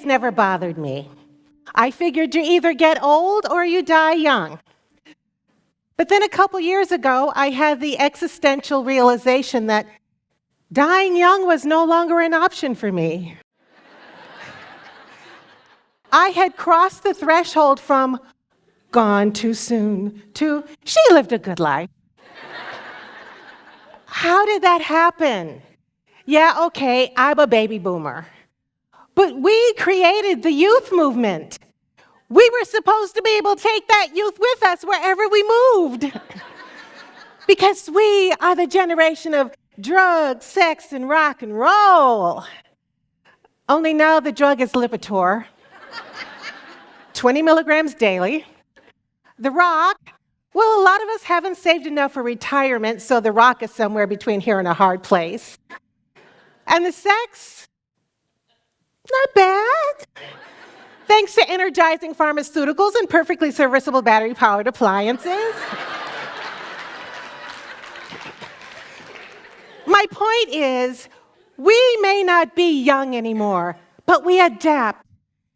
age never bothered me. I figured you either get old or you die young. But then a couple years ago, I had the existential realization that dying young was no longer an option for me. I had crossed the threshold from gone too soon to she lived a good life. How did that happen? Yeah, okay, I'm a baby boomer. But we created the youth movement. We were supposed to be able to take that youth with us wherever we moved. Because we are the generation of drugs, sex, and rock and roll. Only now the drug is Lipitor, 20 milligrams daily. The rock, well, a lot of us haven't saved enough for retirement, so the rock is somewhere between here and a hard place. And the sex, not bad. Thanks to energizing pharmaceuticals and perfectly serviceable battery-powered appliances. My point is, we may not be young anymore, but we adapt.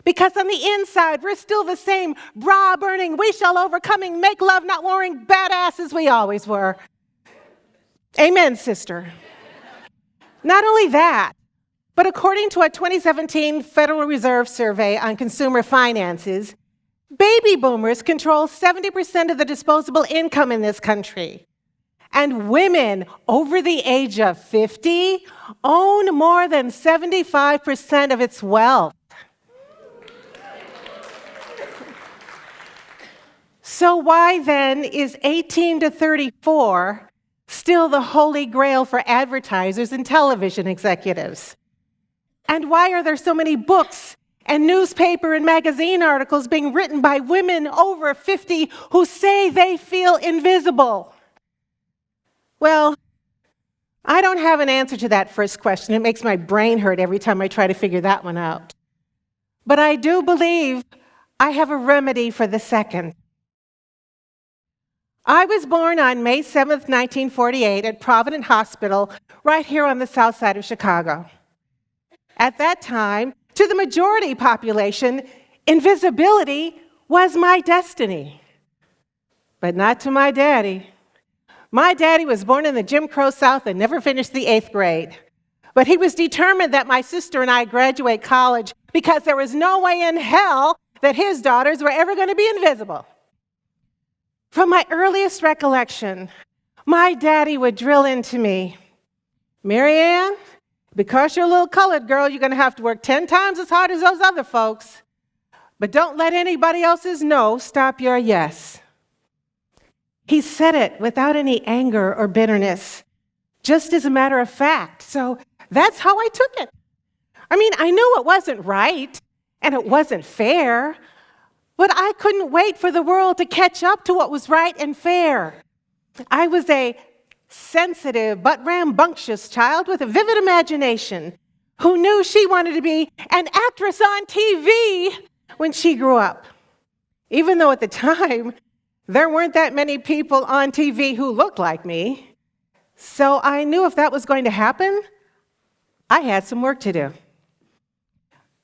Because on the inside, we're still the same bra-burning, we shall overcoming, make love not warring badasses we always were. Amen, sister. Not only that, but according to a 2017 Federal Reserve survey on consumer finances, baby boomers control 70% of the disposable income in this country. And women over the age of 50 own more than 75% of its wealth. So why then is 18 to 34 still the holy grail for advertisers and television executives? And why are there so many books and newspaper and magazine articles being written by women over 50 who say they feel invisible? Well, I don't have an answer to that first question. It makes my brain hurt every time I try to figure that one out. But I do believe I have a remedy for the second. I was born on May 7th, 1948 at Providence Hospital right here on the south side of Chicago. At that time, to the majority population, invisibility was my destiny. But not to my daddy. My daddy was born in the Jim Crow South and never finished the 8th grade. But he was determined that my sister and I graduate college because there was no way in hell that his daughters were ever going to be invisible. From my earliest recollection, my daddy would drill into me, Mariann, because you're a little colored girl, you're going to have to work 10 times as hard as those other folks. But don't let anybody else's no stop your yes. He said it without any anger or bitterness, just as a matter of fact. So that's how I took it. I mean, I knew it wasn't right and it wasn't fair, but I couldn't wait for the world to catch up to what was right and fair. I was a sensitive but rambunctious child with a vivid imagination who knew she wanted to be an actress on TV when she grew up. Even though at the time, there weren't that many people on TV who looked like me. So I knew if that was going to happen, I had some work to do.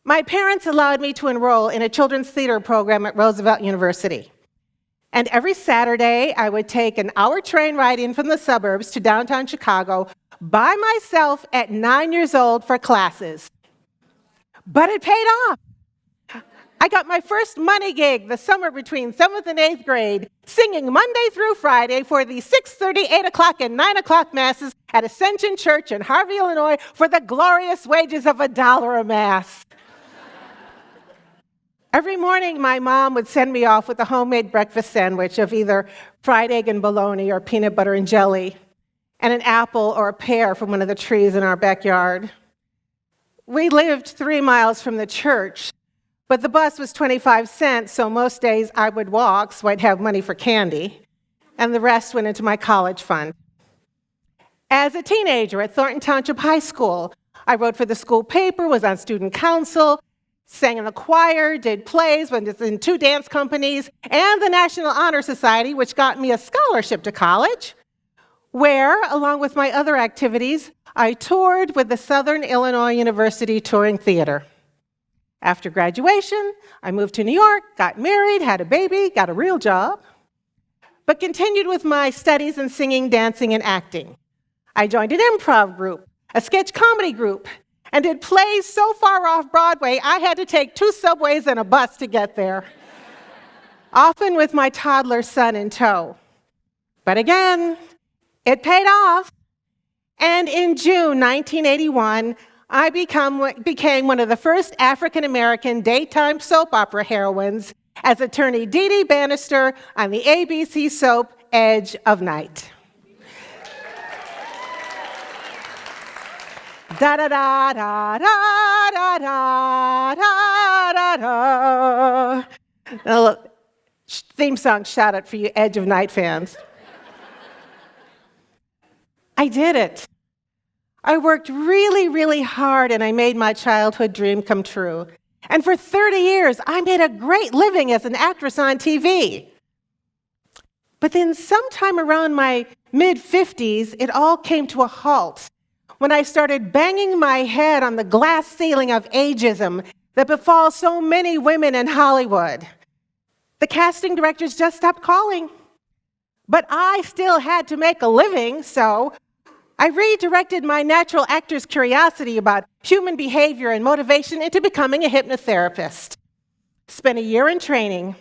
My parents allowed me to enroll in a children's theater program at Roosevelt University. And every Saturday, I would take an hour train ride in from the suburbs to downtown Chicago by myself at 9 years old for classes. But it paid off. I got my first money gig the summer between 7th and 8th grade, singing Monday through Friday for the 6:30, 8 o'clock, and 9 o'clock masses at Ascension Church in Harvey, Illinois for the glorious wages of $1 a mass. Every morning, my mom would send me off with a homemade breakfast sandwich of either fried egg and bologna or peanut butter and jelly, and an apple or a pear from one of the trees in our backyard. We lived 3 miles from the church, but the bus was 25 cents, so most days I would walk so I'd have money for candy, and the rest went into my college fund. As a teenager at Thornton Township High School, I wrote for the school paper, was on student council, sang in the choir, did plays, was in 2 dance companies, and the National Honor Society, which got me a scholarship to college, where, along with my other activities, I toured with the Southern Illinois University Touring Theater. After graduation, I moved to New York, got married, had a baby, got a real job, but continued with my studies in singing, dancing, and acting. I joined an improv group, a sketch comedy group, and did plays so far off Broadway, I had to take 2 subways and a bus to get there, often with my toddler son in tow. But again, it paid off. And in June 1981, I became one of the first African-American daytime soap opera heroines as attorney DiDi Bannister on the ABC soap Edge of Night. Da da da da da da da da da da. Theme song shout out for you Edge of Night fans. I did it. I worked really, really hard and I made my childhood dream come true. And for 30 years, I made a great living as an actress on TV. But then sometime around my mid-50s, it all came to a halt when I started banging my head on the glass ceiling of ageism that befalls so many women in Hollywood. The casting directors just stopped calling. But I still had to make a living, so I redirected my natural actor's curiosity about human behavior and motivation into becoming a hypnotherapist. Spent a year in training.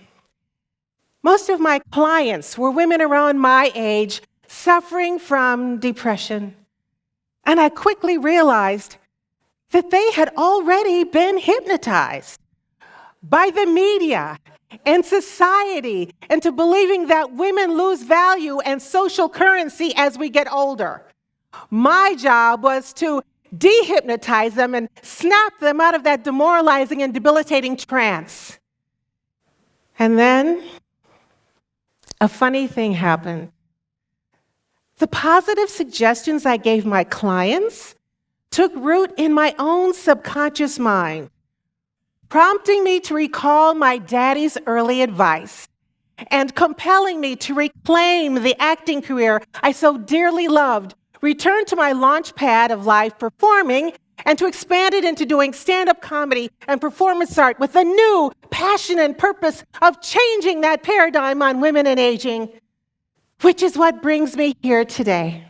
Most of my clients were women around my age suffering from depression. And I quickly realized that they had already been hypnotized by the media and society into believing that women lose value and social currency as we get older. My job was to dehypnotize them and snap them out of that demoralizing and debilitating trance. And then a funny thing happened. The positive suggestions I gave my clients took root in my own subconscious mind, prompting me to recall my daddy's early advice and compelling me to reclaim the acting career I so dearly loved, return to my launch pad of live performing, and to expand it into doing stand-up comedy and performance art with a new passion and purpose of changing that paradigm on women and aging, which is what brings me here today.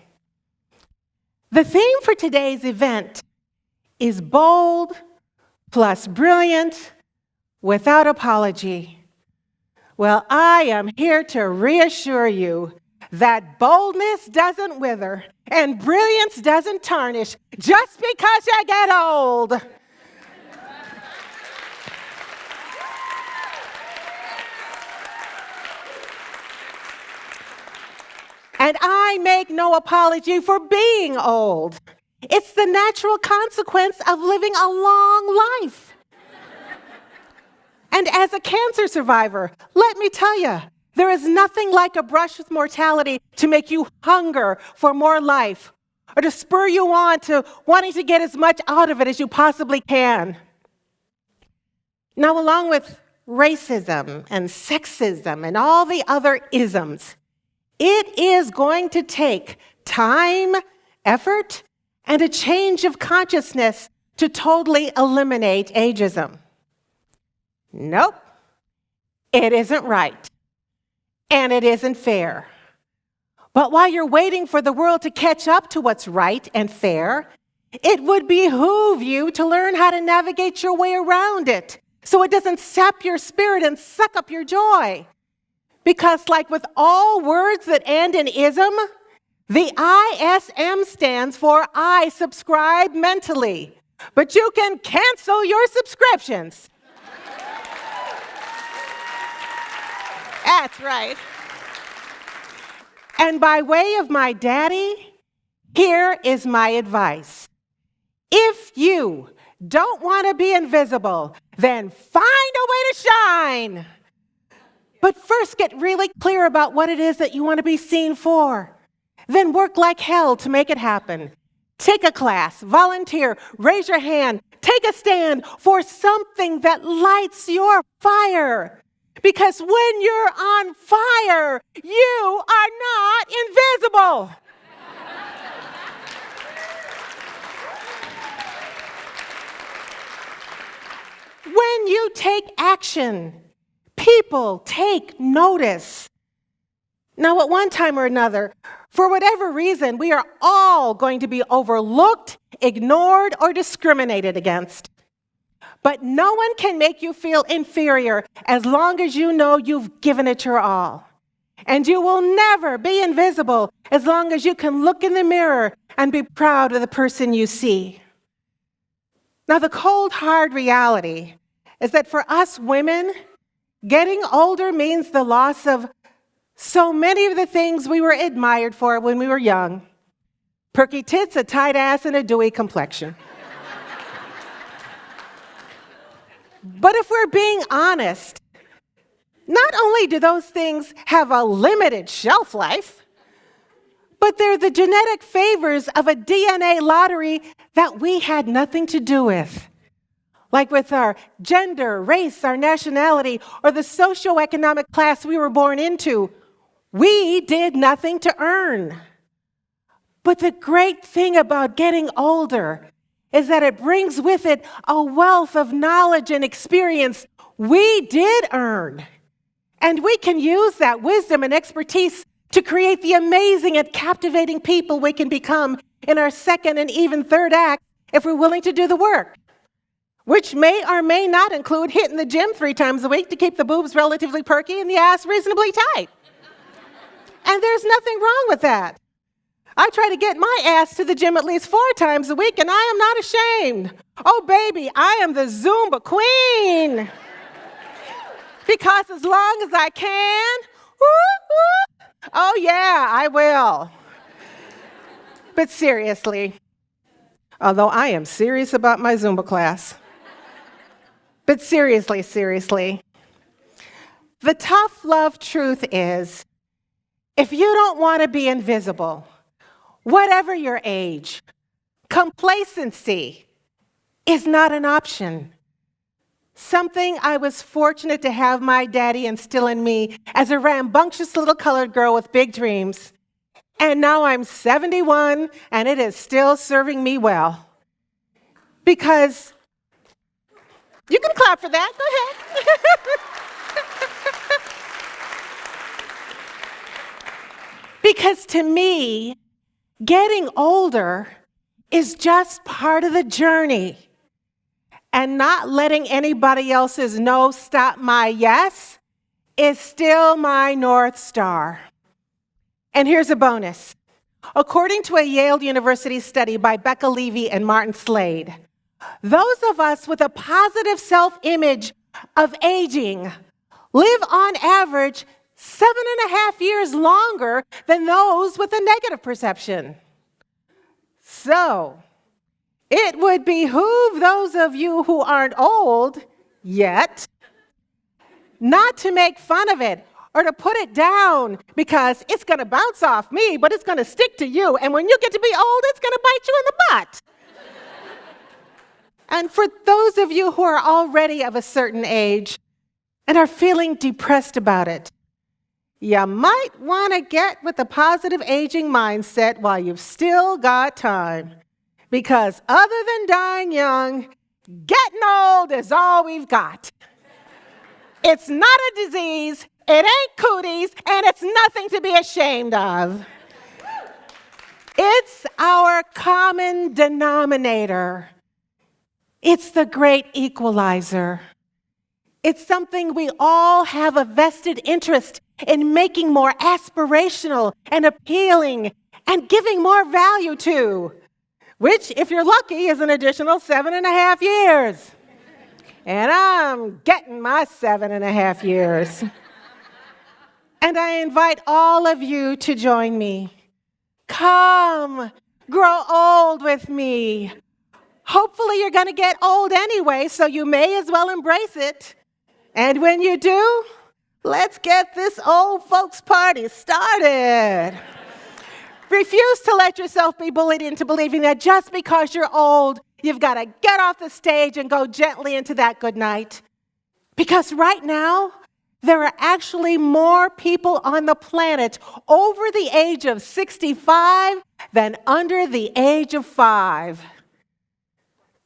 The theme for today's event is bold plus brilliant without apology. Well, I am here to reassure you that boldness doesn't wither and brilliance doesn't tarnish just because you get old. And I make no apology for being old. It's the natural consequence of living a long life. And as a cancer survivor, let me tell you, there is nothing like a brush with mortality to make you hunger for more life or to spur you on to wanting to get as much out of it as you possibly can. Now, along with racism and sexism and all the other isms, it is going to take time, effort, and a change of consciousness to totally eliminate ageism. Nope, it isn't right. And it isn't fair. But while you're waiting for the world to catch up to what's right and fair, it would behoove you to learn how to navigate your way around it so it doesn't sap your spirit and suck up your joy. Because like with all words that end in ism, the ISM stands for I subscribe mentally. But you can cancel your subscriptions. That's right. And by way of my daddy, here is my advice. If you don't want to be invisible, then find a way to shine. But first get really clear about what it is that you want to be seen for. Then work like hell to make it happen. Take a class, volunteer, raise your hand, take a stand for something that lights your fire. Because when you're on fire, you are not invisible. When action. People take notice. Now, at one time or another, for whatever reason, we are all going to be overlooked, ignored, or discriminated against. But no one can make you feel inferior as long as you know you've given it your all. And you will never be invisible as long as you can look in the mirror and be proud of the person you see. Now, the cold, hard reality is that for us women, getting older means the loss of so many of the things we were admired for when we were young. Perky tits, a tight ass, and a dewy complexion. But if we're being honest, not only do those things have a limited shelf life, but they're the genetic favors of a DNA lottery that we had nothing to do with. Like with our gender, race, our nationality, or the socioeconomic class we were born into, we did nothing to earn. But the great thing about getting older is that it brings with it a wealth of knowledge and experience we did earn. And we can use that wisdom and expertise to create the amazing and captivating people we can become in our second and even third act if we're willing to do the work, which may or may not include hitting the gym 3 times a week to keep the boobs relatively perky and the ass reasonably tight. And there's nothing wrong with that. I try to get my ass to the gym at least 4 times a week, and I am not ashamed. Oh, baby, I am the Zumba queen. Because as long as I can, oh yeah, I will. But seriously, although I am serious about my Zumba class, but seriously, the tough love truth is, if you don't want to be invisible, whatever your age, complacency is not an option. Something I was fortunate to have my daddy instill in me as a rambunctious little colored girl with big dreams. And now I'm 71, and it is still serving me well. Because, you can clap for that, go ahead. Because to me, getting older is just part of the journey. And not letting anybody else's no stop my yes is still my North Star. And here's a bonus. According to a Yale University study by Becca Levy and Martin Slade, those of us with a positive self-image of aging live on average 7.5 years longer than those with a negative perception. So, it would behoove those of you who aren't old yet not to make fun of it or to put it down because it's going to bounce off me, but it's going to stick to you. And when you get to be old, it's going to bite you in the butt. And for those of you who are already of a certain age and are feeling depressed about it, you might want to get with the positive aging mindset while you've still got time. Because other than dying young, getting old is all we've got. It's not a disease, it ain't cooties, and it's nothing to be ashamed of. It's our common denominator. It's the great equalizer. It's something we all have a vested interest in making more aspirational and appealing and giving more value to. Which, if you're lucky, is an additional 7.5 years. And I'm getting my 7.5 years. And I invite all of you to join me. Come, grow old with me. Hopefully you're going to get old anyway, so you may as well embrace it. And when you do, let's get this old folks party started. Refuse to let yourself be bullied into believing that just because you're old, you've got to get off the stage and go gently into that good night. Because right now, there are actually more people on the planet over the age of 65 than under the age of 5.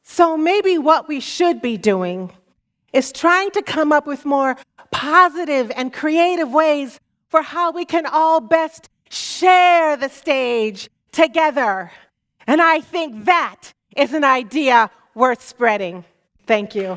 So maybe what we should be doing is trying to come up with more positive and creative ways for how we can all best share the stage together. And I think that is an idea worth spreading. Thank you.